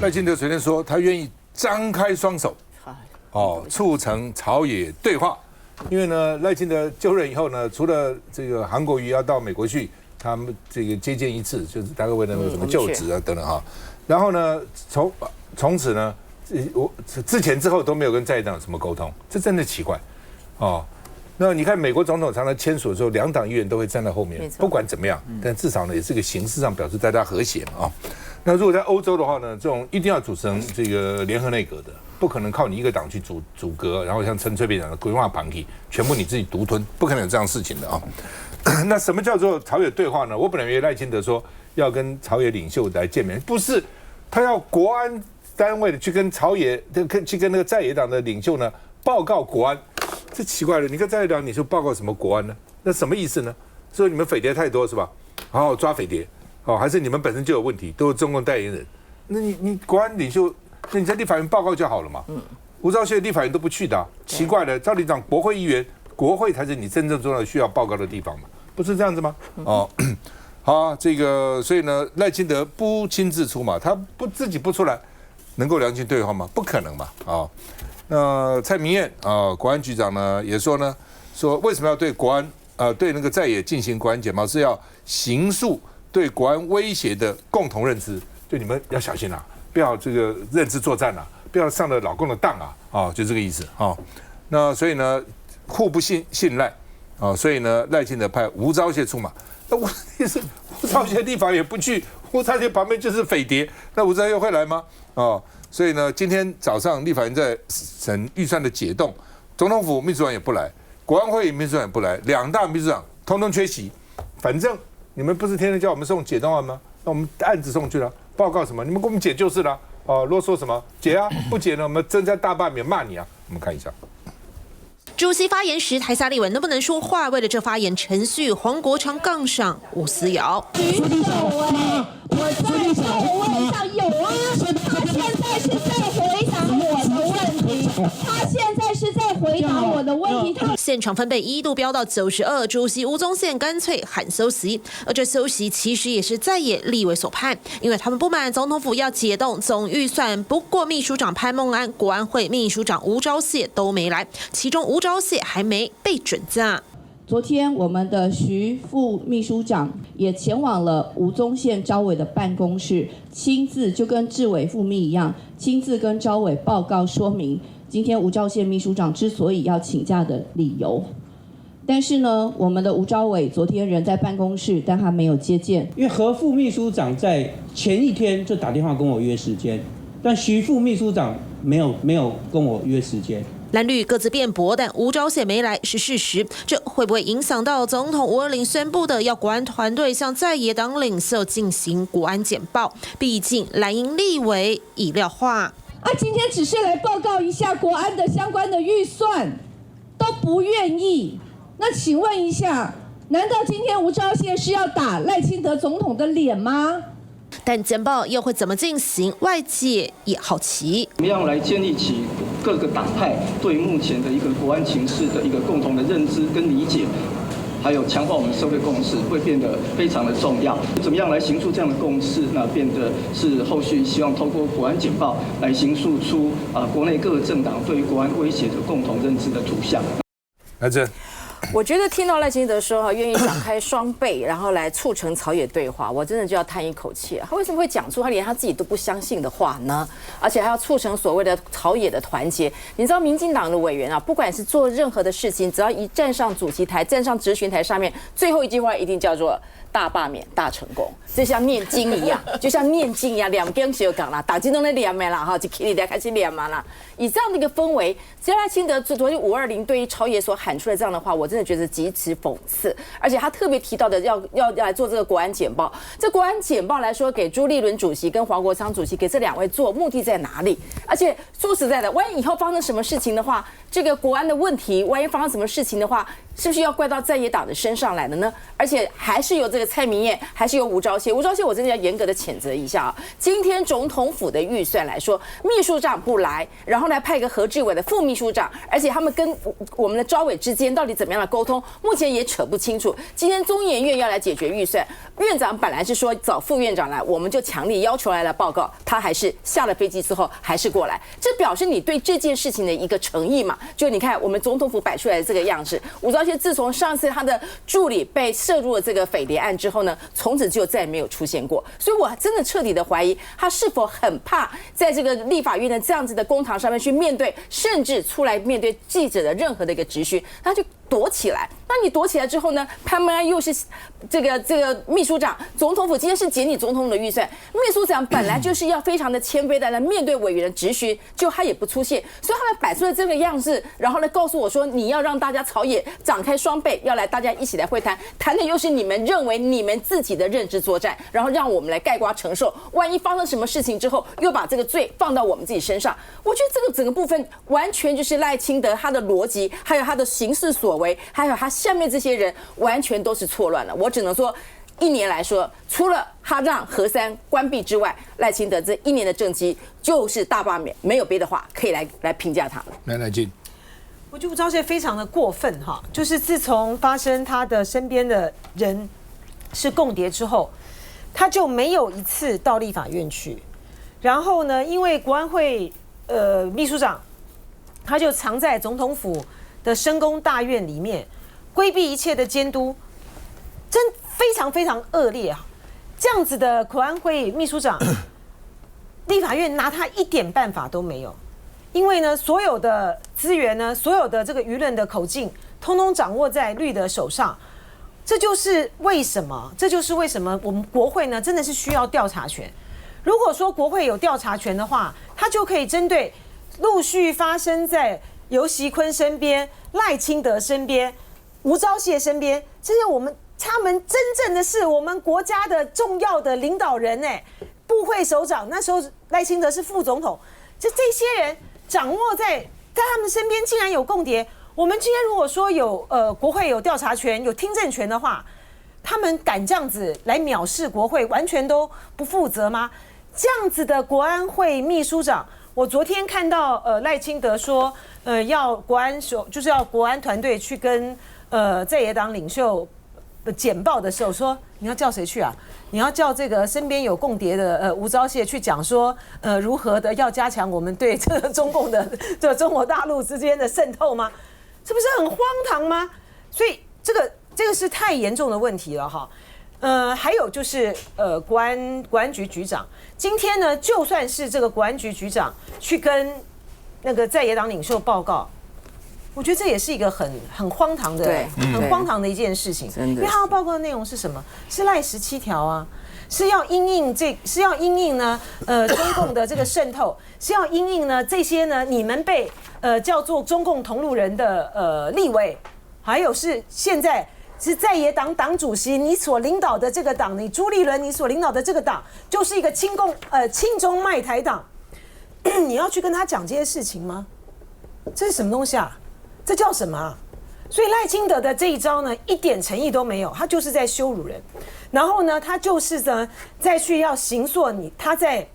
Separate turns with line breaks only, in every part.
赖清德昨天说他愿意张开双手，促成朝野对话。因为呢，赖清德就任以后呢，除了这个韩国瑜要到美国去，他们这个接见一次，就是大概为了那个什么就职啊等等哈。然后呢，从此呢，我之前之后都没有跟在野党有什么沟通，这真的奇怪哦。那你看，美国总统常常签署的时候，两党议员都会站在后面，不管怎么样，但至少呢，也是个形式上表示大家和谐嘛啊。那如果在欧洲的话呢，这种一定要组成这个联合内阁的，不可能靠你一个党去组阁，然后像陈水扁讲的规划盘体，全部你自己独吞，不可能有这样事情的啊。那什么叫做朝野对话呢？我本来以为赖清德说要跟朝野领袖来见面，不是，他要国安单位的去跟朝野，去跟那个在野党的领袖呢报告国安。这奇怪了，你跟在野党领袖报告什么国安呢？那什么意思呢？说你们匪谍太多是吧？好抓匪谍。还是你们本身就有问题，都是中共代言人。那你国安领袖，那你在立法院报告就好了嘛。吴钊燮立法院都不去的，奇怪了。照理讲，国会议员，国会才是你真正重要的需要报告的地方嘛，不是这样子吗？好，这个所以呢，赖清德不亲自出马，他自己不出来，能够良性对话吗？不可能嘛。那蔡明彦国安局长呢也说呢，说为什么要对国安对那个在野进行国安检报，是要形塑对国安威胁的共同认知，就你们要小心啦，不要这个认知作战啦，不要上了老共的当就这个意思那所以呢，互不信赖所以呢，赖清德派吴钊燮出马。那我的意思，吴钊燮立法也不去，吴钊燮旁边就是匪谍，那吴钊燮会来吗？所以呢，今天早上立法院在审预算的解冻，总统府秘书长也不来，国安会秘书长也不来，两大秘书长通通缺席，反正。你们不是天天叫我们送解冻案吗？那我们案子送去了，报告什么？你们给我们解就是了。啰嗦什么？解啊，不解呢，我们增加大罢免骂你啊。我们看一下。
主席发言时，台下立委能不能说话？为了这发言程序，黄国昌杠上吴思瑶。
我问上有啊，他现在是在回答我的问题，他现在是在回答我的问题。
现场分贝一度飙到92，主席吴宗宪干脆喊休息，而这休息其实也是在野立委所盼，因为他们不满总统府要解冻总预算，不过秘书长潘孟安、国安会秘书长吴钊燮都没来，其中吴钊燮还没被准假。
昨天，我们的徐副秘书长也前往了吴宗宪召委的办公室，亲自就跟志伟副秘一样，亲自跟召委报告说明今天吴钊燮秘书长之所以要请假的理由。但是呢，我们的吴召委昨天人在办公室，但他没有接见，
因为何副秘书长在前一天就打电话跟我约时间，但徐副秘书长没有跟我约时间。
蓝绿各自辩驳，但吴钊燮没来是事实，这会不会影响到总统520宣布的要国安团队向在野党领袖进行国安简报？毕竟蓝营立委已料化
今天只是来报告一下国安的相关的预算，都不愿意。那请问一下，难道今天吴钊燮是要打赖清德总统的脸吗？
但简报又会怎么进行？外界也好奇，
怎么样来建立起各个党派对目前的一个国安情势的一个共同的认知跟理解，还有强化我们社会共识，会变得非常的重要。怎么样来形塑这样的共识？那变得是后续希望透过国安简报来形塑出国内各个政党对于国安威胁的共同认知的图像。
来这。
我觉得听到赖清德说愿意展开双倍，然后来促成朝野对话，我真的就要叹一口气了。他为什么会讲出他连他自己都不相信的话呢？而且还要促成所谓的朝野的团结。你知道民进党的委员不管是做任何的事情，只要一站上主席台、站上质询台上面，最后一句话一定叫做大罢免、大成功，就像念经一样，就像念经一样，两根手讲啦，打经都在念的啦，就起来开始念嘛啦。以这样的一个氛围，只要赖清德昨天520对于朝野所喊出来这样的话，我真的觉得极其讽刺。而且他特别提到的要来做这个国安简报，这国安简报来说，给朱立伦主席跟黄国昌主席给这两位做，目的在哪里？而且说实在的，万一以后发生什么事情的话，这个国安的问题，万一发生什么事情的话，是不是要怪到在野党的身上来了呢？而且还是由这个蔡明燕，还是由吴钊燮。吴钊燮，我真的要严格的谴责一下啊！今天总统府的预算来说，秘书长不来，然后呢派一个何志伟的副秘书长，而且他们跟我们的召委之间到底怎么样的沟通，目前也扯不清楚。今天中研院要来解决预算，院长本来是说找副院长来，我们就强力要求来了报告，他还是下了飞机之后还是过来，这表示你对这件事情的一个诚意嘛？就你看我们总统府摆出来的这个样子，吴钊燮自从上次他的助理被涉入了这个匪谍案之后呢，从此就再也没有出现过。所以我真的彻底的怀疑，他是否很怕在这个立法院的这样子的公堂上面去面对，甚至出来面对记者的任何的一个质询，他就躲起来。那你躲起来之后呢？潘文安又是这个秘书长，总统府今天是减你总统府的预算，秘书长本来就是要非常的谦卑的来面对委员的质询，就他也不出现，所以他们摆出了这个样子，然后呢告诉我说你要让大家朝野展开双倍，要来大家一起来会谈，谈的又是你们认为你们自己的认知作战，然后让我们来概括承受，万一发生什么事情之后，又把这个罪放到我们自己身上。我觉得这个整个部分完全就是赖清德他的逻辑，还有他的行事所为，还有他下面这些人完全都是错乱了。我只能说，1年来说，除了他让核三关闭之外，赖清德这1年的政绩就是大罢免，没有别的话可以来评价他了。
来进，
我觉得吴钊燮非常的过分哈，就是自从发生他的身边的人是共谍之后，他就没有一次到立法院去。然后呢，因为国安会秘书长，他就藏在总统府的深宫大院里面，规避一切的监督，真非常非常恶劣啊！这样子的国安会秘书长，立法院拿他一点办法都没有，因为呢，所有的资源呢，所有的这个舆论的口径，通通掌握在绿的手上。这就是为什么我们国会呢，真的是需要调查权。如果说国会有调查权的话，他就可以针对陆续发生在游锡堃身边、赖清德身边、吴钊燮身边，这些他们真正的是我们国家的重要的领导人部会首长，那时候赖清德是副总统，这些人掌握在他们身边，竟然有共谍。我们今天如果说有国会有调查权、有听证权的话，他们敢这样子来藐视国会，完全都不负责吗？这样子的国安会秘书长，我昨天看到赖清德说，要国安就是要国安团队去跟在野党领袖简报的时候说，你要叫谁去啊？你要叫这个身边有共谍的吴钊燮去讲说，如何的要加强我们对这个中共的这个中国大陆之间的渗透吗？这不是很荒唐吗？所以这个是太严重的问题了哈。还有就是国安局局长，今天呢，就算是这个国安局局长去跟那个在野党领袖报告，我觉得这也是一个很荒唐的、很荒唐的一件事情。因为他要报告的内容是什么？是赖17条啊，是要因应呢中共的这个渗透，是要因应呢这些呢你们被叫做中共同路人的立委，还有是现在是在野党党主席，你所领导的这个党，你朱立伦你所领导的这个党，就是一个亲中卖台党。你要去跟他讲这些事情吗？这是什么东西啊？这叫什么啊？所以赖清德的这一招呢，一点诚意都没有，他就是在羞辱人。然后呢，他就是呢，再去要形塑他在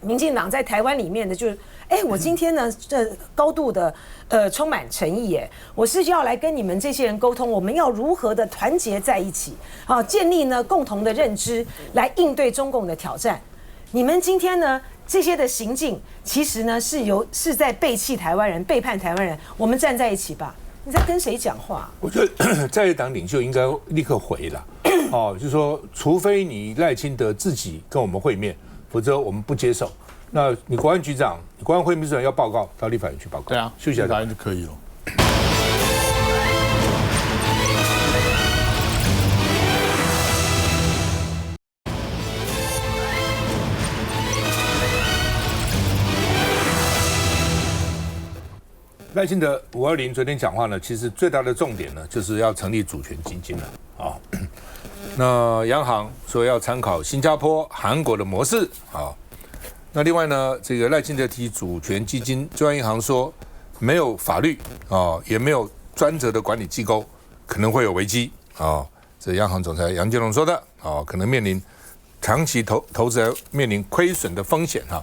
民进党在台湾里面的，就是我今天呢，这高度的充满诚意我是要来跟你们这些人沟通，我们要如何的团结在一起，建立呢共同的认知，来应对中共的挑战。你们今天呢这些的行径，其实呢是在背弃台湾人，背叛台湾人。我们站在一起吧。你在跟谁讲话？
我觉得在野党领袖应该立刻回了，就是说，除非你赖清德自己跟我们会面，否则我们不接受。那你国安局长、你国安会秘书长要报告，到立法院去报告。
对啊，
休息一下，
立法院就可以了。
赖清德520昨天讲话呢，其实最大的重点呢，就是要成立主权基金了啊。那央行说要参考新加坡、韩国的模式啊。那另外呢，这个赖清德提主权基金，中央银行说没有法律啊，也没有专责的管理机构可能会有危机啊。这央行总裁杨金龙说的啊，可能面临长期投资面临亏损的风险哈。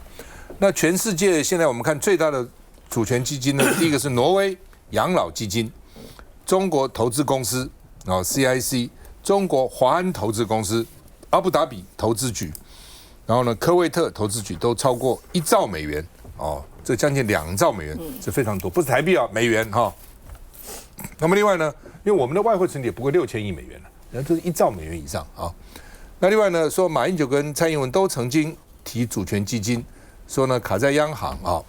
那全世界现在我们看最大的主权基金呢，第一个是挪威养老基金，中国投资公司啊 CIC， 中国华安投资公司，阿布达比投资局，然后呢科威特投资局都超过1兆美元哦，这将近2兆美元，是非常多，不是台币啊，美元哈。那么另外呢，因为我们的外汇存底不过6000亿美元了，然后这是1兆美元以上啊。那另外呢，说马英九跟蔡英文都曾经提主权基金，说呢卡在央行啊。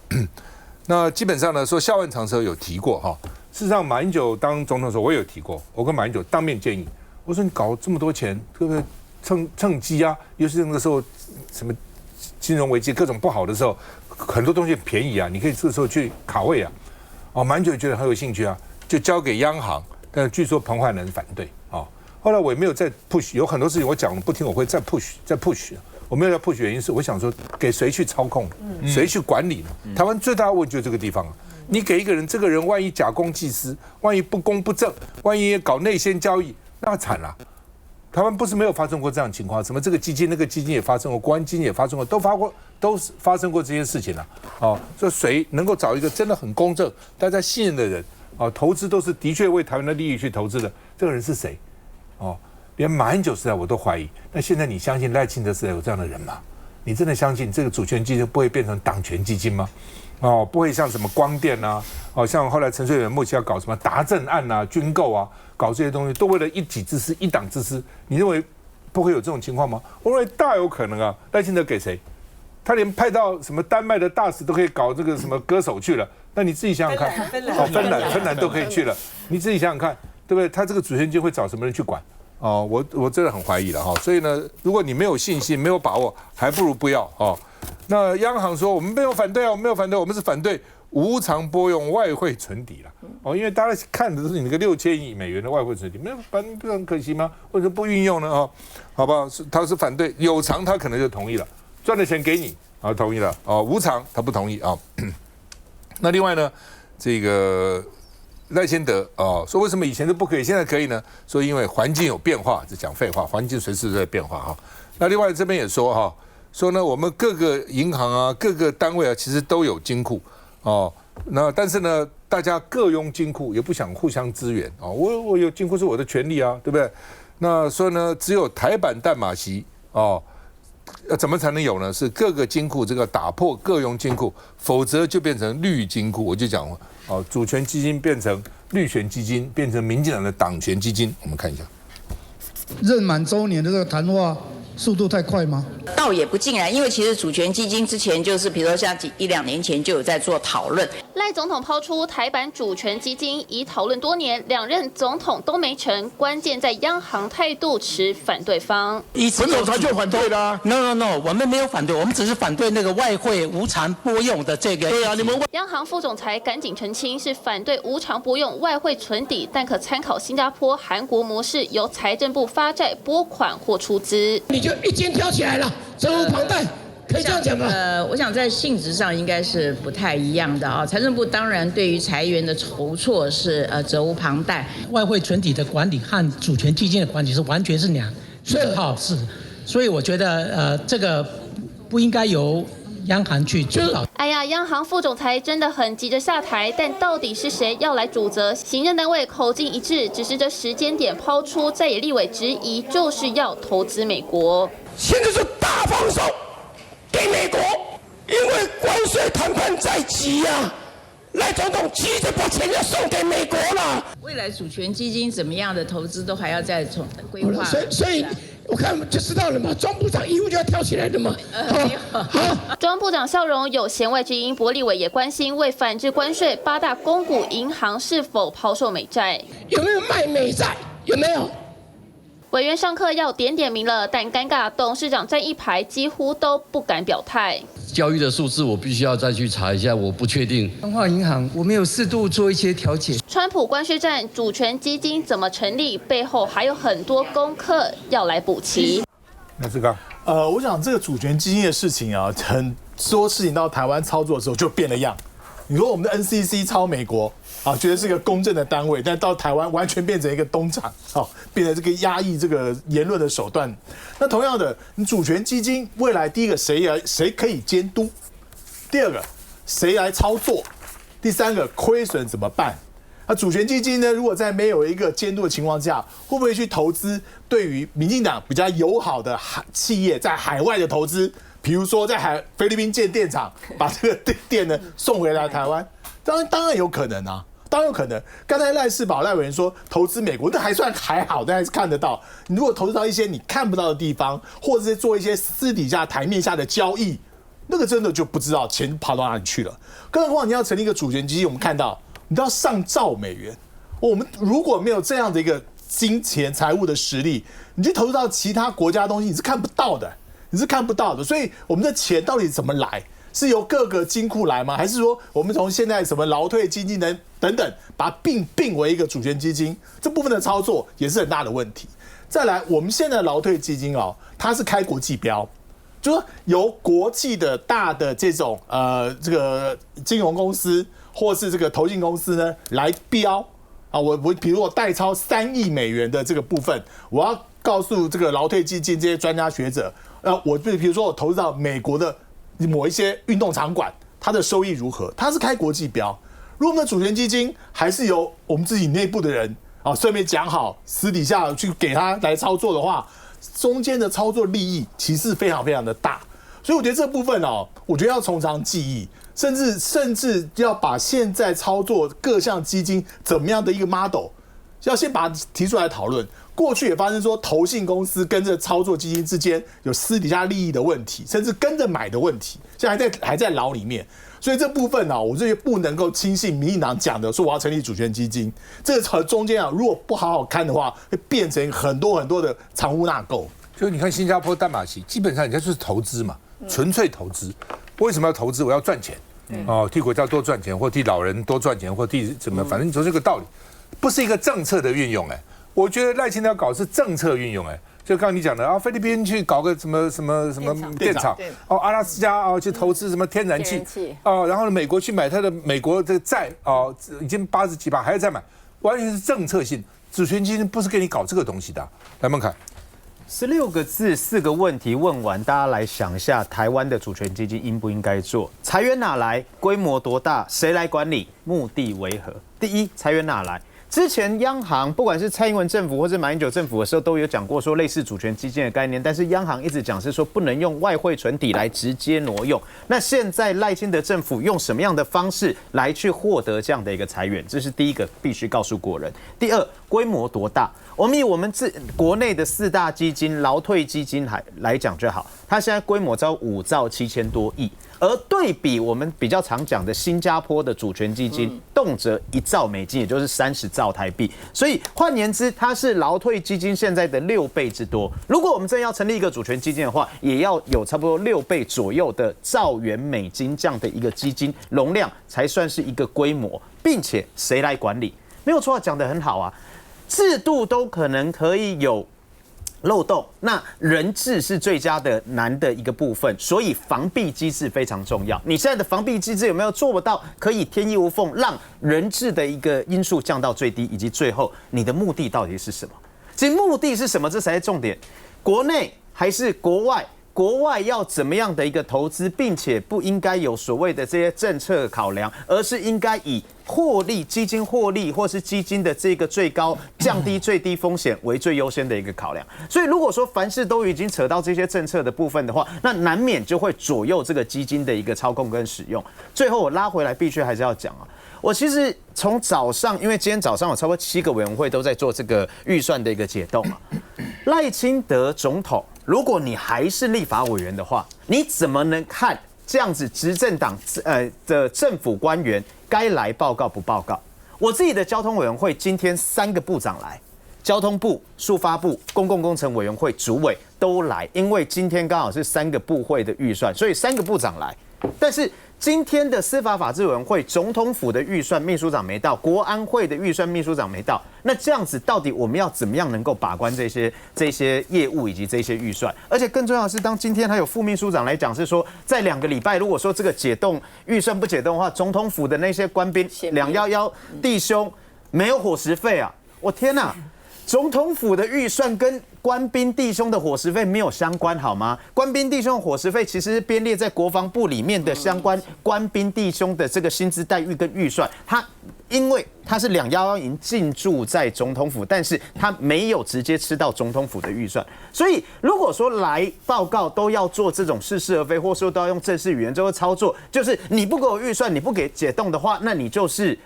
那基本上呢，说校案长蛇有提过哈。事实上，马英九当总统的时候，我也有提过，我跟马英九当面建议，我说你搞这么多钱，对不对？趁机啊，尤其是那个时候什么金融危机各种不好的时候，很多东西很便宜啊，你可以这个时候去卡位啊。哦，马英九也觉得很有兴趣啊，就交给央行，但是据说彭淮南反对啊。后来我也没有再 push， 有很多事情我讲了不听，我会再 push。我没有要 push， 原因是我想说，给谁去操控，谁去管理呢？台湾最大的问题就是这个地方啊。你给一个人，这个人万一假公济私，万一不公不正，万一搞内线交易，那惨了。台湾不是没有发生过这样的情况，什么这个基金那个基金也发生过，国安基金也发生过，都发生过这些事情了。哦，所以谁能够找一个真的很公正、大家信任的人，哦，投资都是的确为台湾的利益去投资的，这个人是谁？哦，连马英九时代我都怀疑，那现在你相信赖清德时代有这样的人吗？你真的相信这个主权基金不会变成党权基金吗？哦，不会像什么光电啊，哦，像后来陈水扁末期要搞什么达政案啊、军购啊，搞这些东西，都为了一己之私、一党之私。你认为不会有这种情况吗？我认为大有可能啊。赖清德给谁？他连派到什么丹麦的大使都可以搞这个什么歌手去了，那你自己想想看，芬兰都可以去了，你自己想想看，对不对？他这个主权基金会找什么人去管？哦，我真的很怀疑了哈。所以呢，如果你没有信心、没有把握，还不如不要哦。那央行说我们没有反对啊，我们没有反对，我们是反对无偿拨用外汇存底了哦，因为大家看的都是你那个6000亿美元的外汇存底，没有反不是很可惜吗？为什么不运用呢？哦，好不好？他是反对，有偿他可能就同意了，赚的钱给你啊，同意了哦，无偿他不同意啊。那另外呢，这个赖清德啊，说为什么以前都不可以，现在可以呢？说因为环境有变化，这讲废话，环境随时都在变化哈。那另外这边也说哈。说呢，我们各个银行啊，各个单位啊，其实都有金库哦。那但是呢，大家各拥金库，也不想互相支援哦。我有金库是我的权利啊，对不对？那说呢，只有台版淡马锡哦，怎么才能有呢？是各个金库这个打破各拥金库，否则就变成绿金库。我就讲哦，主权基金变成绿权基金，变成民进党的党权基金。我们看一下，
任满周年的这个谈话。速度太快吗？
倒也不尽然，因为其实主权基金之前就是，比如说像1-2年前就有在做讨论。
赖总统抛出台版主权基金，已讨论多年，两任总统都没成，关键在央行态度持反对方。
总统他就反对啦。
No， 我们没有反对，我们只是反对那个外汇无偿拨用的这个。
对啊，你们
央行副总裁赶紧澄清，是反对无偿拨用外汇存底，但可参考新加坡、韩国模式，由财政部发债拨款或出资。
你就一肩挑起来了，责无旁贷，可以这样讲吗？
我想在性质上应该是不太一样的啊。财政部当然对于财源的筹措是责无旁贷，
外汇存底的管理和主权基金的管理是完全是两套事，所以我觉得这个不应该由央行去主导。
哎呀，央行副总裁真的很急着下台，但到底是谁要来主责？行政单位口径一致，只是这时间点抛出，在野立委质疑，就是要投资美国。
现在是大放手给美国，因为关税谈判在即啊，赖总统急着把钱要送给美国了。
未来主权基金怎么样的投资都还要再从规划。
所以我看就知道了嘛，庄部长一路就要跳起来的嘛。
好，庄部长笑容有弦外之音，不过立委也关心为反制关税，8大公股银行是否抛售美债，
有没有卖美债，有没有？
委员上课要点名了，但尴尬，董事长站一排，几乎都不敢表态。
交易的数字我必须要再去查一下，我不确定。
彰化银行我们有适度做一些调解。
川普关税战，主权基金怎么成立？背后还有很多功课要来补齐。
那志刚，
我想这个主权基金的事情啊，很多事情到台湾操作的时候就变了样。你说我们的 NCC 抄美国啊，觉得是个公正的单位，但到台湾完全变成一个东厂，变成这个压抑这个言论的手段。那同样的，你主权基金未来第一个谁可以监督？第二个谁来操作？第三个亏损怎么办？那主权基金呢？如果在没有一个监督的情况下，会不会去投资对于民进党比较友好的企业在海外的投资？比如说在菲律宾建电厂，把这个电呢送回来台湾，当然有可能啊，当然有可能。刚才赖士葆赖委员说投资美国，那还算还好，但还是看得到。你如果投资到一些你看不到的地方，或者是做一些私底下台面下的交易，那个真的就不知道钱跑到哪里去了。更何况你要成立一个主权基金，我们看到你都要上兆美元，我们如果没有这样的一个金钱财务的实力，你去投资到其他国家的东西，你是看不到的。你是看不到的，所以我们的钱到底怎么来？是由各个金库来吗？还是说我们从现在什么劳退基金等等，把它并为一个主权基金？这部分的操作也是很大的问题。再来，我们现在的劳退基金它是开国际标，就是说由国际的大的这种这个金融公司或是这个投信公司呢来标啊，我比如我代抄3亿美元的这个部分，我要告诉这个劳退基金这些专家学者。我比如说我投资到美国的某一些运动场馆，它的收益如何？它是开国际标。如果我们的主权基金还是由我们自己内部的人顺便讲好，私底下去给他来操作的话，中间的操作利益其实非常非常的大。所以我觉得这部分我觉得要从长计议，甚至要把现在操作各项基金怎么样的一个 model， 要先把它提出来讨论。过去也发生说，投信公司跟着操作基金之间有私底下利益的问题，甚至跟着买的问题，现在还在牢里面。所以这部分我这些不能够轻信民进党讲的说我要成立主权基金，这个中间如果不好好看的话，会变成很多的藏污纳垢。
就你看新加坡淡马锡，基本上人家就是投资嘛，纯粹投资。为什么要投资？我要赚钱，替国家多赚钱，或替老人多赚钱，或替怎么，反正就是这个道理，不是一个政策的运用。我觉得赖清德要搞的是政策运用，就刚刚你讲的菲律宾去搞个什么电厂，阿拉斯加去投资什么天然气，然后美国去买他的美国的债，已经80几把还要再买，完全是政策性。主权基金不是给你搞这个东西的。来，孟凯
，16个字，4个问题问完，大家来想一下，台湾的主权基金应不应该做？财源哪来？规模多大？谁来管理？目的为何？第一，财源哪来？之前央行不管是蔡英文政府或是马英九政府的时候，都有讲过说类似主权基金的概念，但是央行一直讲是说不能用外汇存底来直接挪用。那现在赖清德政府用什么样的方式来去获得这样的一个财源？这是第一个必须告诉国人。第二，规模多大？我们以我们国内的4大基金劳退基金来讲就好，它现在规模超5兆7000多亿。而对比我们比较常讲的新加坡的主权基金，动辄1兆美金，也就是30兆台币。所以换言之，它是劳退基金现在的6倍之多。如果我们真要成立一个主权基金的话，也要有差不多6倍左右的兆元美金这样的一个基金容量，才算是一个规模，并且谁来管理？没有错，讲得很好啊，制度都可能可以有漏洞，那人治是最佳的难的一个部分，所以防弊机制非常重要。你现在的防弊机制有没有做不到可以天衣无缝，让人治的一个因素降到最低，以及最后你的目的到底是什么？其实目的是什么，这才是重点。国内还是国外？国外要怎么样的一个投资，并且不应该有所谓的这些政策考量，而是应该以获利、基金获利或是基金的这个最高降低最低风险为最优先的一个考量。所以如果说凡事都已经扯到这些政策的部分的话，那难免就会左右这个基金的一个操控跟使用。最后我拉回来，必须还是要讲啊。我其实从早上，因为今天早上有差不多7个委员会都在做这个预算的一个解冻嘛。赖清德总统，如果你还是立法委员的话，你怎么能看这样子执政党的政府官员该来报告不报告？我自己的交通委员会今天3个部长来，交通部、速发部、公共工程委员会主委都来，因为今天刚好是3个部会的预算，所以3个部长来。但是今天的司法法制委员会，总统府的预算秘书长没到，国安会的预算秘书长没到，那这样子到底我们要怎么样能够把关这些业务以及这些预算？而且更重要的是，当今天还有副秘书长来讲，是说在2个礼拜，如果说这个解冻预算不解冻的话，总统府的那些官兵211弟兄没有伙食费啊！我天哪！总统府的预算跟官兵弟兄的伙食费没有相关，好吗？官兵弟兄的伙食费其实是编列在国防部里面的相关官兵弟兄的这个薪资待遇跟预算，因为他是211营进驻在总统府，但是他没有直接吃到总统府的预算，所以如果说来报告都要做这种似是而非，或说都要用正式语言这个操作，就是你不给我预算，你不给解冻的话，那你就是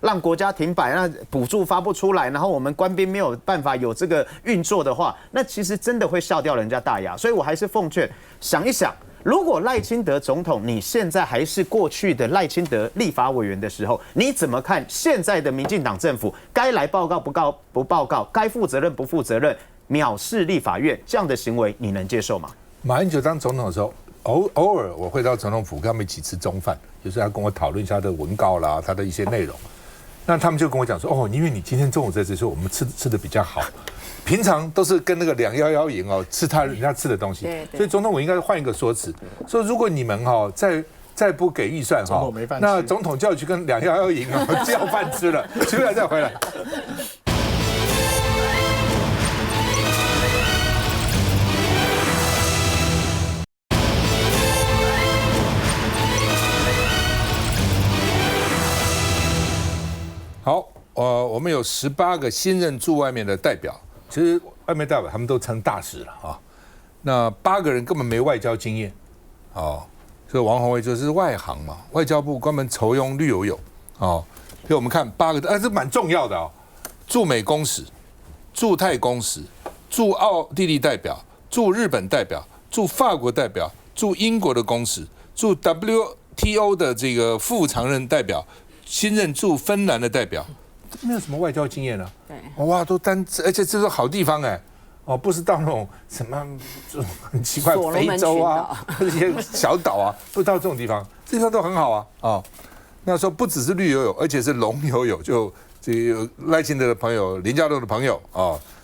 让国家停摆，那补助发不出来，然后我们官兵没有办法有这个运作的话，那其实真的会笑掉人家大牙。所以我还是奉劝想一想。如果赖清德总统你现在还是过去的赖清德立法委员的时候，你怎么看现在的民进党政府该来报告不报告，该负责任不负责任，藐视立法院这样的行为，你能接受吗？
马英九当总统的时候，偶尔我会到总统府跟他们一起吃中饭，就是他跟我讨论一下他的文稿啦，他的一些内容。那他们就跟我讲说，因为你今天中午在这，所以我们吃的比较好。平常都是跟那个211营吃人家吃的东西，所以总统我应该换一个说辞，说如果你们再不给预算那总统就要去跟211营叫饭吃了，出来再回来。好，我们有18个新任驻外面的代表。其实外面代表他们都成大使了啊，那8个人根本没外交经验，所以王宏威就是外行嘛，外交部专门酬庸绿油油，所以我们看8个，这蛮重要的驻美公使、驻泰公使、驻奥地利代表、驻日本代表、驻法国代表、驻英国的公使、驻 WTO 的这个副常任代表、新任驻芬兰的代表。没有什么外交经验啊，对，哇，都而且这是好地方不是到那种什么很奇怪非洲啊，这些小岛啊，不是到这种地方，这地方都很好那时候不只是绿油油，而且是龙油油，就这个赖清德的朋友、林佳龙的朋友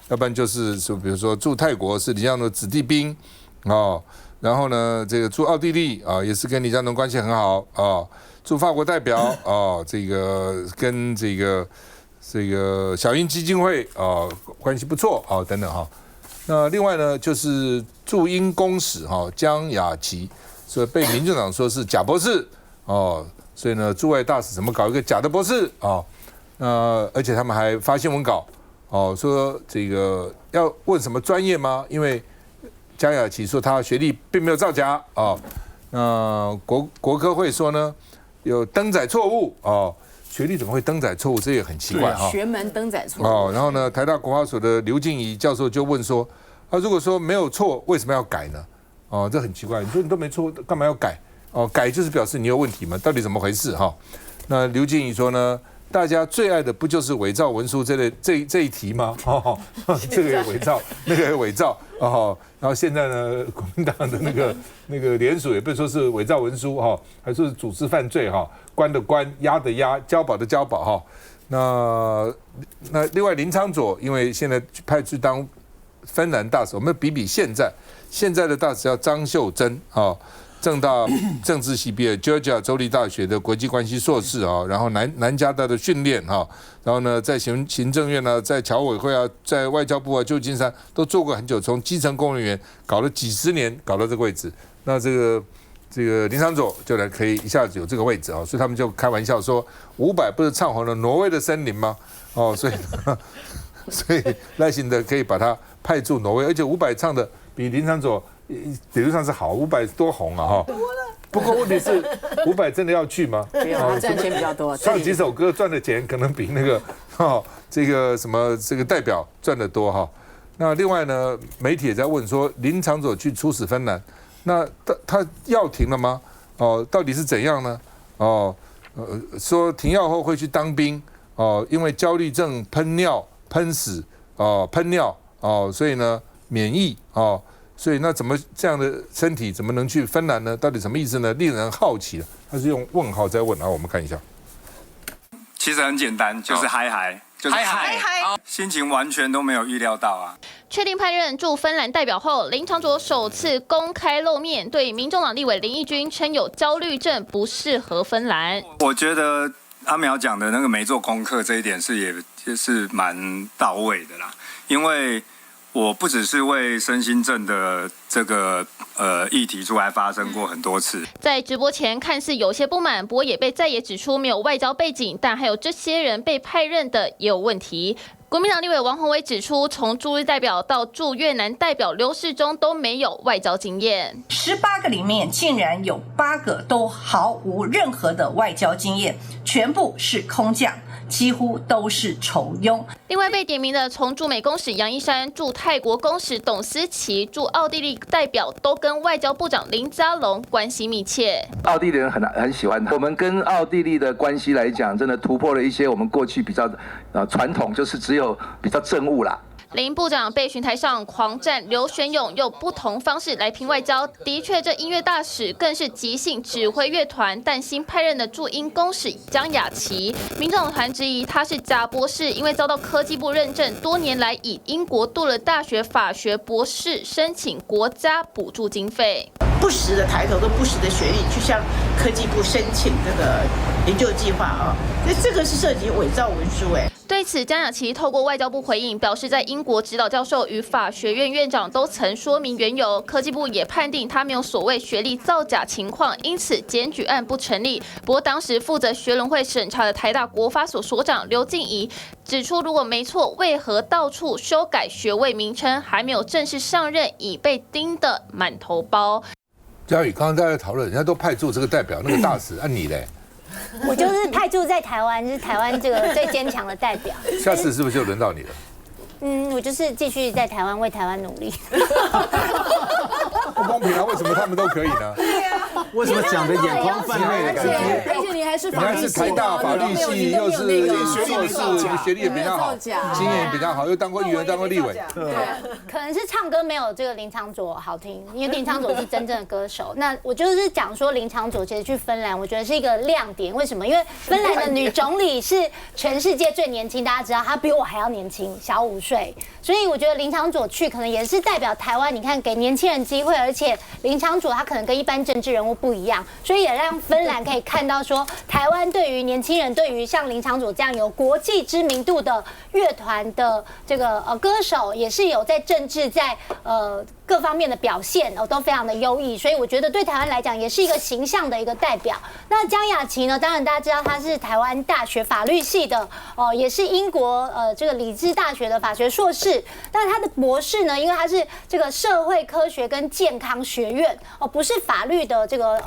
要不然就是说，比如说驻泰国是林佳龙的子弟兵然后呢，这个驻奥地利也是跟林佳龙关系很好驻法国代表这个跟这个小英基金会关系不错等等那另外呢就是驻英公使江雅琪，所以被民进党说是假博士所以呢驻外大使怎么搞一个假的博士而且他们还发新闻稿说这个要问什么专业吗？因为江雅琪说他学历并没有造假国科会说呢有登载错误学历怎么会登载错误？这也很奇怪
学门登载错误
然后呢，台大国发所的刘静怡教授就问说，如果说没有错，为什么要改呢？这很奇怪。你说你都没错，干嘛要改？改就是表示你有问题嘛？到底怎么回事那刘静怡说呢，大家最爱的不就是伪造文书这一题吗？这个也伪造，那个也伪造然后现在呢，国民党的那个联署也被说是伪造文书还说是组织犯罪关的关，押的押，交保的交保那另外林昌佐，因为现在派去当芬兰大使，我们比现在的大使叫张秀珍政大政治系毕业 ，Georgia 州立大学的国际关系硕士然后南加大的训练然后呢，在行政院在侨委会在外交部旧金山都做过很久，从基层公务员搞了几10年，搞到这个位置。那这个林昌佐就可以一下子有这个位置所以他们就开玩笑说，500不是唱红了挪威的森林吗？所以赖清德可以把他派驻挪威，而且500唱的比林昌佐理论上是好，500多红不过问题是500真的要去吗？
没有，他赚钱比较多，
唱几首歌赚的钱可能比那个这个什么这个代表赚的多那另外呢，媒体也在问说，林长佐去出使芬兰，那他药停了吗？到底是怎样呢？说停药后会去当兵因为焦虑症喷尿喷屎喷尿所以呢免疫所以那怎么这样的身体怎么能去芬兰呢？到底什么意思呢？令人好奇。他是用问号在问，然后我们看一下。
其实很简单，就是嗨，就是嗨，心情完全都没有预料到啊。
确定派任驻芬兰代表后，林长佐首次公开露面，对民众党立委林义君称有焦虑症，不适合芬兰。
我觉得阿苗讲的那个没做功课这一点也是蛮到位的啦，因为我不只是为身心症的这个议题出来发声过很多次。
在直播前看似有些不满，不过也被在野指出没有外交背景，但还有这些人被派任的也有问题。国民党立委王宏威指出，从驻日代表到驻越南代表刘世忠都没有外交经验
，18个里面竟然有8个都毫无任何的外交经验，全部是空降，几乎都是酬庸。
另外被点名的，从驻美公使杨一山、驻泰国公使董思齐、驻奥地利代表，都跟外交部长林佳龙关系密切。
奥地利人很喜欢他，我们跟奥地利的关系来讲，真的突破了一些我们过去比较传统，就是只有比较政务啦。
林部长被巡台上狂战刘玄勇，用不同方式来评外交。的确，这音乐大使更是即兴指挥乐团，但新派任的驻英公使江雅琪，民众团质疑他是假博士，因为遭到科技部认证，多年来以英国杜勒大学法学博士申请国家补助经费，
不实的抬头跟不实的学历去向科技部申请这个研究计划啊，那这个是涉及伪造文书哎。
对此，江雅琪透过外交部回应，表示在英国指导教授与法学院院长都曾说明缘由，科技部也判定他没有所谓学历造假情况，因此检举案不成立。不过当时负责学伦会审查的台大国法所所长刘静怡指出，如果没错，为何到处修改学位名称，还没有正式上任已被盯得满头包？
嘉宇，刚刚大家讨论，人家都派驻这个代表那个大使，你嘞？
我就是派驻在台湾，是台湾这个最坚强的代表。
下次是不是就轮到你了？
我就是继续在台湾为台湾努力。
不公平啊！为什么他们都可以呢？
为什么讲的眼眶泛泪的感觉？
而且你还是法律系，
你还是台大法律系，又是硕士，学历也比较好，经验也比较好，又当过议员，当过立委。
对，可能是唱歌没有这个林长佐好听，因为林长佐是真正的歌手。那我就是讲说林长佐其实去芬兰，我觉得是一个亮点。为什么？因为芬兰的女总理是全世界最年轻，大家知道她比我还要年轻，小5岁。所以我觉得林长佐去可能也是代表台湾，你看给年轻人机会，而且林长佐他可能跟一般政治人物不一样，所以也让芬兰可以看到说，台湾对于年轻人，对于像林长佐这样有国际知名度的乐团的这个歌手，也是有在政治在各方面的表现都非常的优异，所以我觉得对台湾来讲也是一个形象的一个代表。那江雅琪呢，当然大家知道她是台湾大学法律系的也是英国这个理智大学的法学硕士，但她的博士呢，因为她是这个社会科学跟健康学院不是法律的这个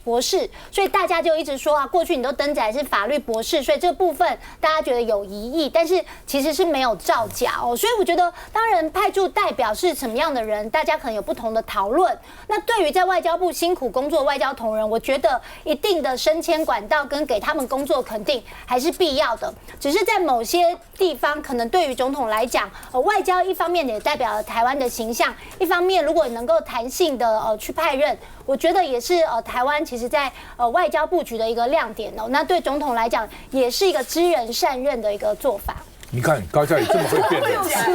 博士，所以大家就一直说啊，过去你都登载是法律博士，所以这部分大家觉得有疑义，但是其实是没有造假所以我觉得当然派驻代表是什么样的人，大家可能有不同的讨论。那对于在外交部辛苦工作的外交同仁，我觉得一定的升迁管道跟给他们工作肯定还是必要的，只是在某些地方可能对于总统来讲外交一方面也代表了台湾的形象，一方面如果能够弹性的去派任，我觉得也是台湾其实在外交布局的一个亮点那对总统来讲也是一个知人善任的一个做法。
你看高嘉瑜这么会辩论，这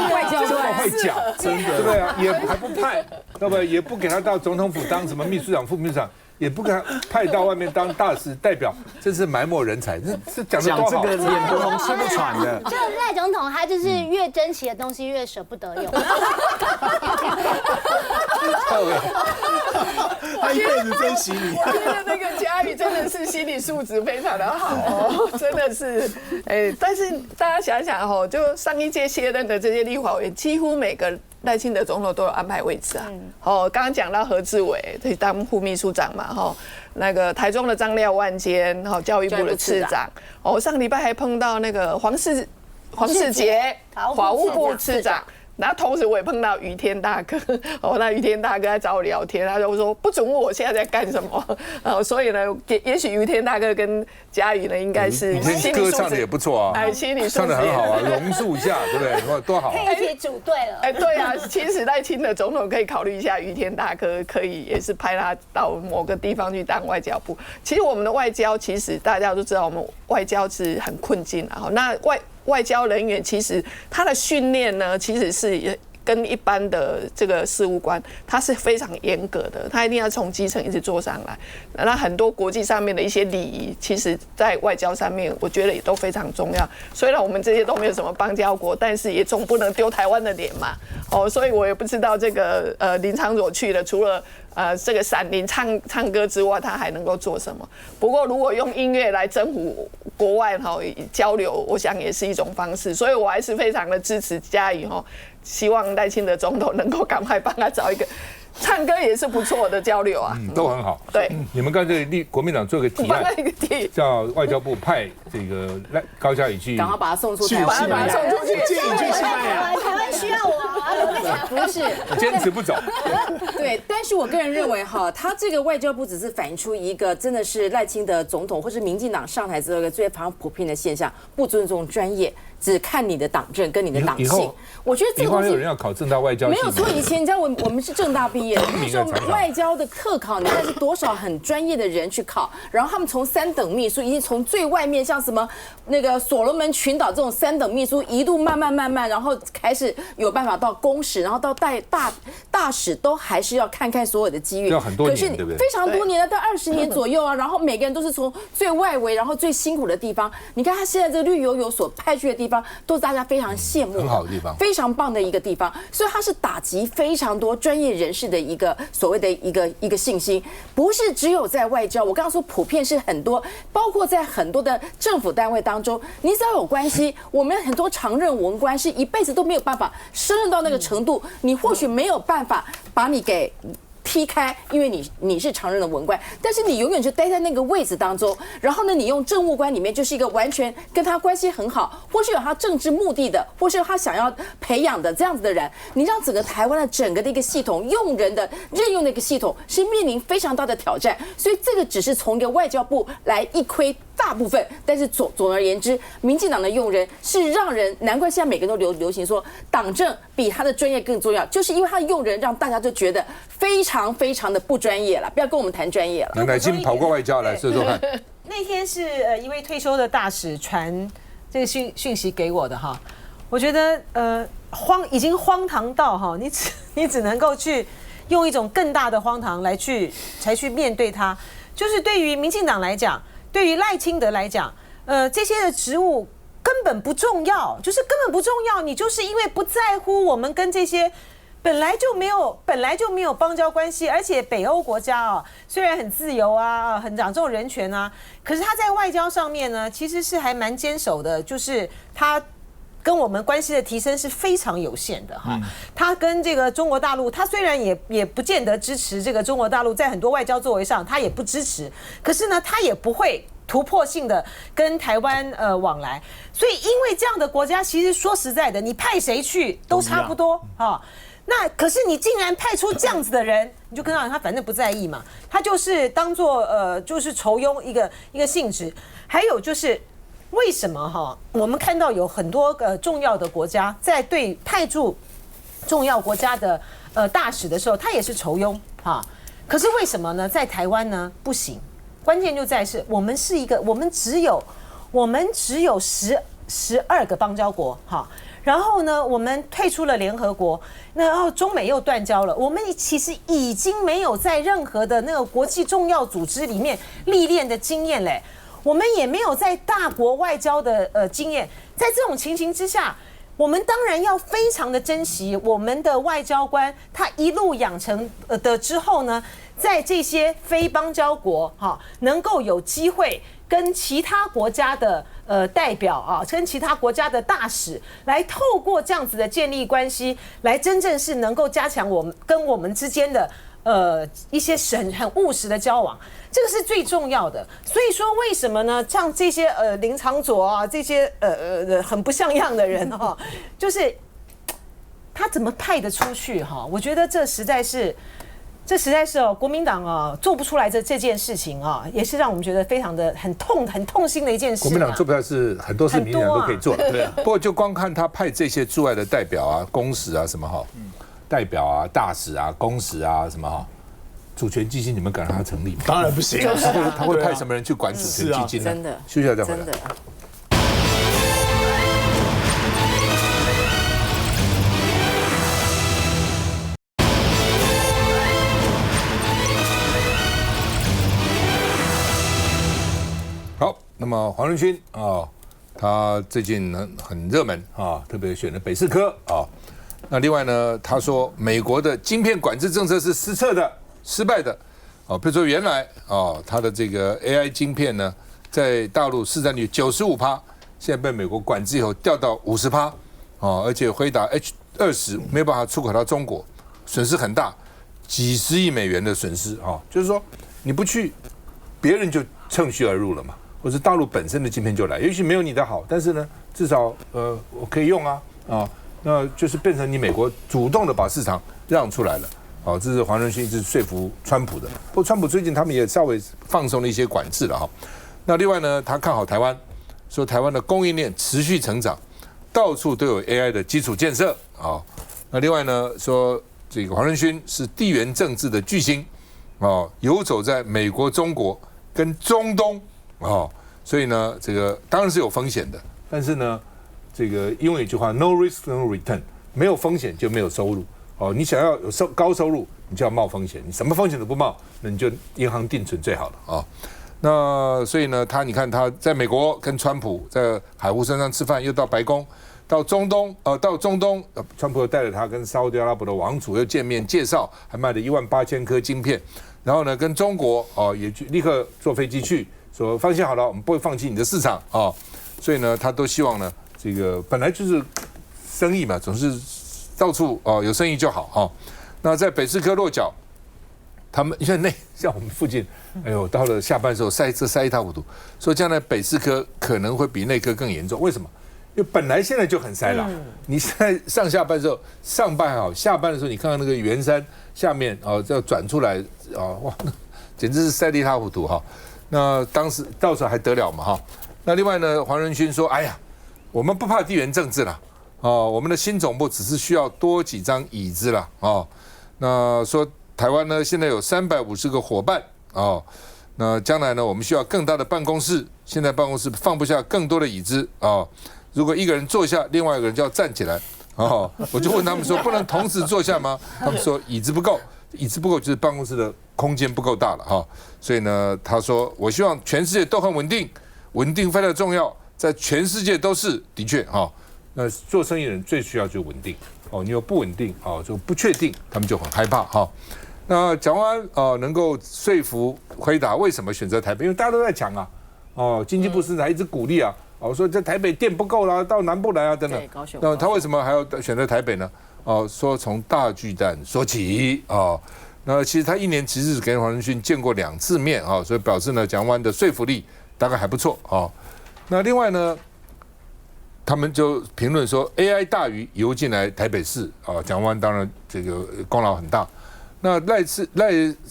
么会讲，
真的，
对不对啊？也还不派，对不对？也不给他到总统府当什么秘书长、副秘书长，也不给他派到外面当大使代表，真是埋没人才。这讲的多好，
这个脸不红心不喘的。
就赖总统他就是越珍惜的东西越舍不得用。
他一辈子珍惜你。
我觉得那个嘉瑜真的是心理素质非常的好真的是，但是大家想想就上一届卸任的这些立法委员，几乎每个赖清德总统都有安排位置啊。刚刚讲到何志伟他当副秘书长嘛，那个台中的张廖万坚，教育部的次长，上个礼拜还碰到那个黄世杰，法务部次长。然后同时我也碰到于天大哥，那于天大哥在找我聊天，他就说不准问我现在在干什么，所以呢，也许于天大哥跟嘉瑜呢，应该是
于天歌唱的也不错啊，
心理素质
唱的很好啊，榕树下，对不对？多好，
可以一起组队了。
对啊，其实赖清德总统可以考虑一下，于天大哥可以也是派他到某个地方去当外交部。其实我们的外交，其实大家都知道，我们外交是很困境啊。那外交人员其实他的训练呢，其实是跟一般的这个事务官，他是非常严格的，他一定要从基层一直做上来。那很多国际上面的一些礼仪，其实在外交上面，我觉得也都非常重要。虽然我们这些都没有什么邦交国，但是也总不能丢台湾的脸嘛。所以我也不知道这个林昶佐去了，除了这个闪灵唱歌之外，他还能够做什么？不过如果用音乐来征服国外交流，我想也是一种方式。所以我还是非常的支持嘉瑜希望赖清德总统能够赶快帮他找一个唱歌也是不错的交流啊，
都很好。
对，
你们刚才国民党做个提案，叫外交部派这个高嘉瑜去，
赶快把他送出台湾，
把他送出去，
建议去西班牙，
台湾需要我，
不是
坚持不走。
对，但是我个人认为他这个外交部只是反映出一个真的是赖清德总统或是民进党上台之后一个最常普遍的现象，不尊重专业。只看你的党政跟你的党性，我觉得这个东西
以后有人要考政大外交系，
没有错。以前你知道我们是政大毕业的，那时候外交的特考，你看是多少很专业的人去考，然后他们从3等秘书，已经从最外面像什么那个所罗门群岛这种3等秘书，一路慢慢，然后开始有办法到公使，然后到大使，都还是要看所有的机遇，
要很多年，对不对？
非常多年了，到20年左右啊。然后每个人都是从最外围，然后最辛苦的地方。你看他现在这个绿油油所派去的地方，都是大家非常羡慕，
很好的地方，
非常棒的一个地方。所以它是打击非常多专业人士的一个所谓的一个信心，不是只有在外交。我刚刚说普遍是很多，包括在很多的政府单位当中，你只要有关系，我们很多常任文官是一辈子都没有办法升任到那个程度，你或许没有办法把你给踢开，因为你是常任的文官，但是你永远就待在那个位置当中。然后呢，你用政务官里面就是一个完全跟他关系很好，或是有他政治目的的，或是有他想要培养的这样子的人，你让整个台湾的整个的一个系统，用人的任用的一个系统是面临非常大的挑战。所以这个只是从一个外交部来一窥大部分，但是总而言之，民进党的用人是让人难怪现在每个人都流行说党政比他的专业更重要，就是因为他的用人让大家就觉得非常的不专业了。不要跟我们谈专业了。
乃菁跑过外交来说说看。
那天是一位退休的大使传这个讯息给我的哈，我觉得已经荒唐到哈，你只能够去用一种更大的荒唐才去面对它。就是对于民进党来讲，对于赖清德来讲，这些的职务根本不重要，就是根本不重要。你就是因为不在乎我们跟这些本来就没有邦交关系，而且北欧国家虽然很自由啊，很讲究人权啊，可是他在外交上面呢，其实是还蛮坚守的，就是他跟我们关系的提升是非常有限的哈。他跟这个中国大陆，他虽然也不见得支持这个中国大陆在很多外交作为上，他也不支持，可是呢，他也不会突破性的跟台湾往来。所以因为这样的国家，其实说实在的，你派谁去都差不多啊。那可是你竟然派出这样子的人，你就跟他反正不在意嘛，他就是当做就是酬庸一个性质。还有就是为什么我们看到有很多重要的国家在对派驻重要国家的大使的时候，他也是酬庸可是为什么呢？在台湾呢不行？关键就在是我们是一个，我们只有12个邦交国然后呢，我们退出了联合国，然后中美又断交了。我们其实已经没有在任何的那个国际重要组织里面历练的经验嘞，我们也没有在大国外交的经验。在这种情形之下，我们当然要非常的珍惜我们的外交官，他一路养成的之后呢，在这些非邦交国能够有机会跟其他国家的代表跟其他国家的大使来透过这样子的建立关系，来真正是能够加强我们之间的一些很务实的交往，这个是最重要的。所以说为什么呢？像这些林昶佐这些很不像样的人就是他怎么派得出去哈？我觉得这实在是国民党做不出来这件事情也是让我们觉得非常的很痛心的一件事。
国民党做不出来是很多事民进党都可以做的，对啊。不过就光看他派这些驻外的代表公使什么代表大使公使什么主权基金，你们敢让他成立吗？
当然不行，
他会派什么人去管主权基金呢？
真的，
休息一下再回来。好，那么黄仁勋他最近呢很热门特别选了北士科那另外呢，他说美国的晶片管制政策是失策的、失败的比如说原来他的这个 AI 晶片呢，在大陆市占率95%，现在被美国管制以后掉到50%而且辉达 H20没有办法出口到中国，损失很大，几十亿美元的损失就是说你不去，别人就趁虚而入了嘛。或者大陆本身的晶片就来，也许没有你的好，但是呢，至少我可以用那就是变成你美国主动的把市场让出来了这是黄仁勋一直说服川普的。不过川普最近他们也稍微放松了一些管制了那另外呢，他看好台湾，说台湾的供应链持续成长，到处都有 AI 的基础建设那另外呢，说这个黄仁勋是地缘政治的巨星游走在美国、中国跟中东所以呢，这个当然是有风险的，但是呢，这个因为有一句话 ，no risk no return， 没有风险就没有收入你想要有高收入，你就要冒风险，你什么风险都不冒，那你就银行定存最好了那所以呢，你看他在美国跟川普在海湖山上吃饭，又到白宫，到中东，川普又带着他跟沙烏地阿拉伯的王储又见面介绍，还卖了18000颗晶片，然后呢，跟中国也立刻坐飞机去。说放心好了，我们不会放弃你的市场所以呢，他都希望呢，这个本来就是生意嘛，总是到处有生意就好那在北士科落脚，他们像我们附近，到了下班的时候塞一塌糊涂，说将来北士科可能会比内科更严重，为什么？因为本来现在就很塞了，你现在上下班的时候，上班还好，下班的时候你看看那个圆山下面要转出来哇，简直是塞得一塌糊涂那到时候还得了嘛那另外呢，黄仁勋说：“哎呀，我们不怕地缘政治了我们的新总部只是需要多几张椅子了那说台湾呢现在有350个伙伴那将来呢我们需要更大的办公室，现在办公室放不下更多的椅子如果一个人坐下，另外一个人就要站起来我就问他们说，不能同时坐下吗？他们说椅子不够就是办公室的空间不够大了所以呢，他说我希望全世界都很稳定，稳定非常重要，在全世界都是的确那做生意人最需要就是稳定你有不稳定就不确定，他们就很害怕那蒋万安能够说服辉达为什么选择台北，因为大家都在讲经济部司长一直鼓励我说在台北店不够啦，到南部来等等。那他为什么还要选择台北呢？说从大巨蛋说起那其实他一年其实跟黄仁勋见过2次面所以表示呢，蒋万安的说服力大概还不错那另外呢，他们就评论说 AI 大鱼游进来台北市蒋万安当然这个功劳很大。那赖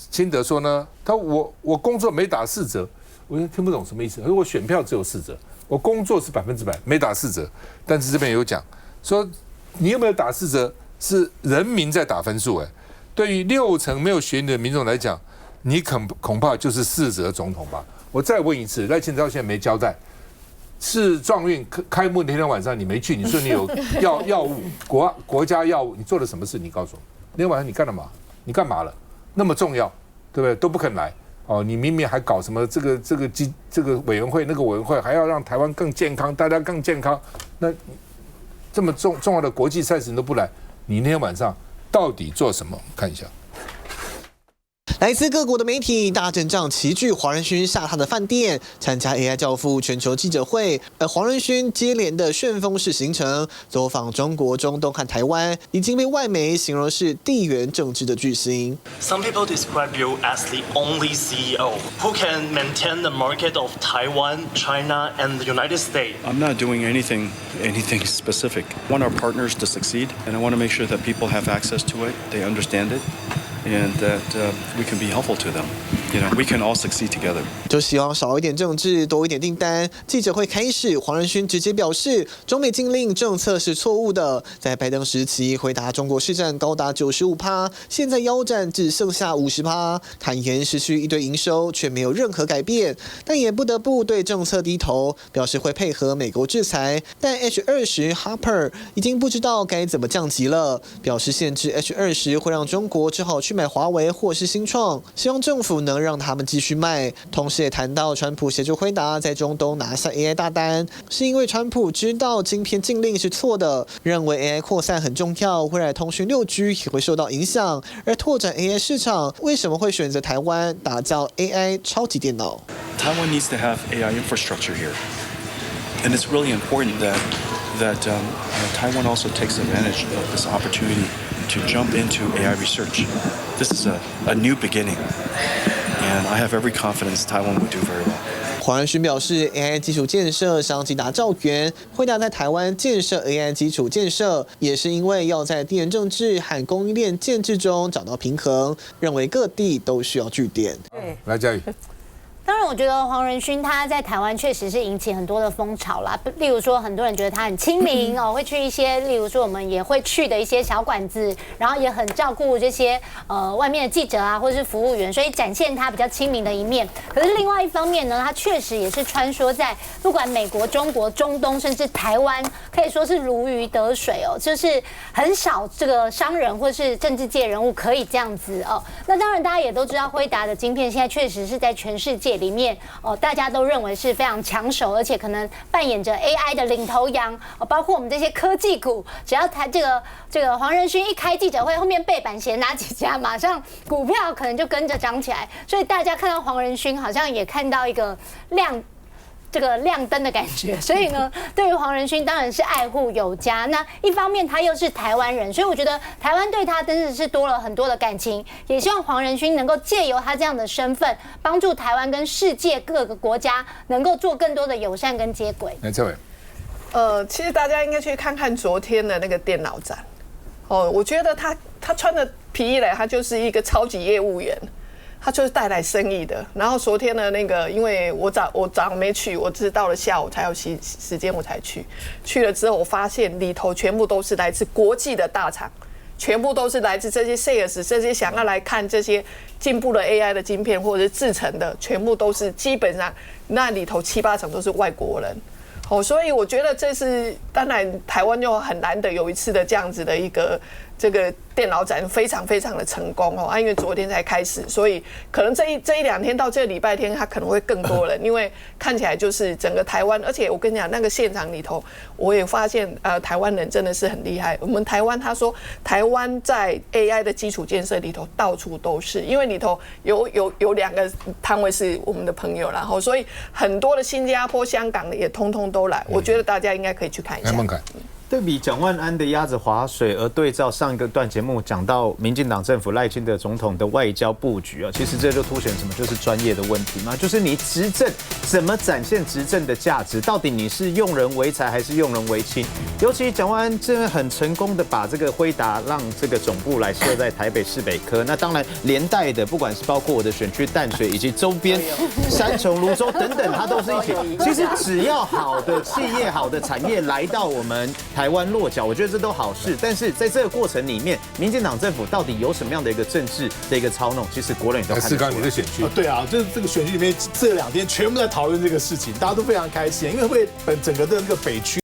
清德说呢，我工作没打4折，我听不懂什么意思。他说我选票只有4折，我工作是100%没打4折，但是这边有讲说你有没有打4折是人民在打分数对于60%没有学历的民众来讲，你恐怕就是4折总统吧。我再问一次，赖清德到现在没交代，是状运开幕那天晚上你没去，你说你有药物国家药物，你做了什么事？你告诉我，那天晚上你干了嘛？你干嘛了？那么重要，对不对？都不肯来你明明还搞什么这个委员会那个委员会，还要让台湾更健康，大家更健康。那这么重要的国际赛事你都不来，你那天晚上到底做什么？看一下。
来自各国的媒体大阵仗齐聚黄仁勋下榻的饭店，参加 AI 教父全球记者会。而黄仁勋接连的旋风式行程，走访中国、中东和台湾，已经被外媒形容是地缘政治的巨星。
Some people describe you as the only CEO who can maintain the market of Taiwan, China, and the United States.
I'm not doing anything specific. I want our partners to succeed, and I want to make sure that people have access to it, they understand it, and that we can be helpful to them. You know, we can all succeed together.
就希望少一点政治，多一点订单。记者会开始，黄仁勋直接表示，中美禁令政策是错误的。在拜登时期，回答中国市占高达95%，现在腰斩只剩下50%。坦言失去一堆营收，却没有任何改变，但也不得不对政策低头，表示会配合美国制裁。但 H20 Harper 已经不知道该怎么降级了，表示限制 H20会让中国只好去买华为或是新创，希望政府能让他们继续卖。同时也谈到川普协助辉达在中东拿下 AI 大单，是因为川普知道晶片禁令是错的，认为 AI 扩散很重要，未来通讯 6G 也会受到影响。而拓展 AI 市场，为什么会选择台湾打造 AI 超级电脑？
Taiwan needs to have AI infrastructure here, and it's really important that Taiwan also takes advantage of this opportunity to jump into AI research. This is a new beginning, and I have every confidence Taiwan will do very well.
黄仁勋表示 ，AI 基础建设商机达兆元，辉达在台湾建设 AI 基础建设，也是因为要在地缘政治和供应链建制中找到平衡，认为各地都需要据点。
来，嘉宇。
当然，我觉得黄仁勋他在台湾确实是引起很多的风潮啦。例如说，很多人觉得他很亲民哦，会去一些，例如说我们也会去的一些小馆子，然后也很照顾这些外面的记者啊，或者是服务员，所以展现他比较亲民的一面。可是另外一方面呢，他确实也是穿梭在不管美国、中国、中东，甚至台湾，可以说是如鱼得水哦，就是很少这个商人或是政治界人物可以这样子哦。那当然，大家也都知道，辉达的晶片现在确实是在全世界里面哦，大家都认为是非常抢手，而且可能扮演着 AI 的领头羊哦，包括我们这些科技股，只要他这个黄仁勋一开记者会，后面背板写哪几家，马上股票可能就跟着涨起来，所以大家看到黄仁勋好像也看到一个亮灯的感觉，所以呢，对于黄仁勋当然是爱护有加。那一方面他又是台湾人，所以我觉得台湾对他真的是多了很多的感情，也希望黄仁勋能够借由他这样的身份，帮助台湾跟世界各个国家能够做更多的友善跟接轨。
来，这位，
其实大家应该去看看昨天的那个电脑展，哦，我觉得他穿的皮衣来，他就是一个超级业务员。他就是带来生意的。然后昨天的那个，因为我早上没去，我只是到了下午才有时间我才去。去了之后，我发现里头全部都是来自国际的大厂，全部都是来自这些 sales， 这些想要来看这些进步的 AI 的晶片或者是制成的，全部都是基本上那里头7、8成都是外国人。哦，所以我觉得这是当然台湾又很难得有一次的这样子的一个这个电脑展非常非常的成功哦，因为昨天才开始，所以可能这一两天到这个礼拜天，它可能会更多人，因为看起来就是整个台湾，而且我跟你讲，那个现场里头，我也发现台湾人真的是很厉害。我们台湾他说，台湾在 AI 的基础建设里头到处都是，因为里头有2个摊位是我们的朋友，然后所以很多的新加坡、香港的也通通都来，我觉得大家应该可以去看一下。
对比蒋万安的鸭子划水，而对照上一个段节目讲到民进党政府赖清德总统的外交布局啊，其实这就凸显什么，就是专业的问题嘛，就是你执政怎么展现执政的价值，到底你是用人为才还是用人为亲？尤其蒋万安真的很成功的把这个辉达让这个总部来设在台北市北科，那当然连带的，不管是包括我的选区淡水以及周边三重、芦洲等等，它都是一起。其实只要好的企业、好的产业来到我们台湾落脚，我觉得这都好事。但是在这个过程里面，民进党政府到底有什么样的一个政治的一个操弄？其实国人也都看得出来。
4刚你的选区，
对啊，就是这个选区里面这2天全部在讨论这个事情，大家都非常开心，因为会整个的那个北区。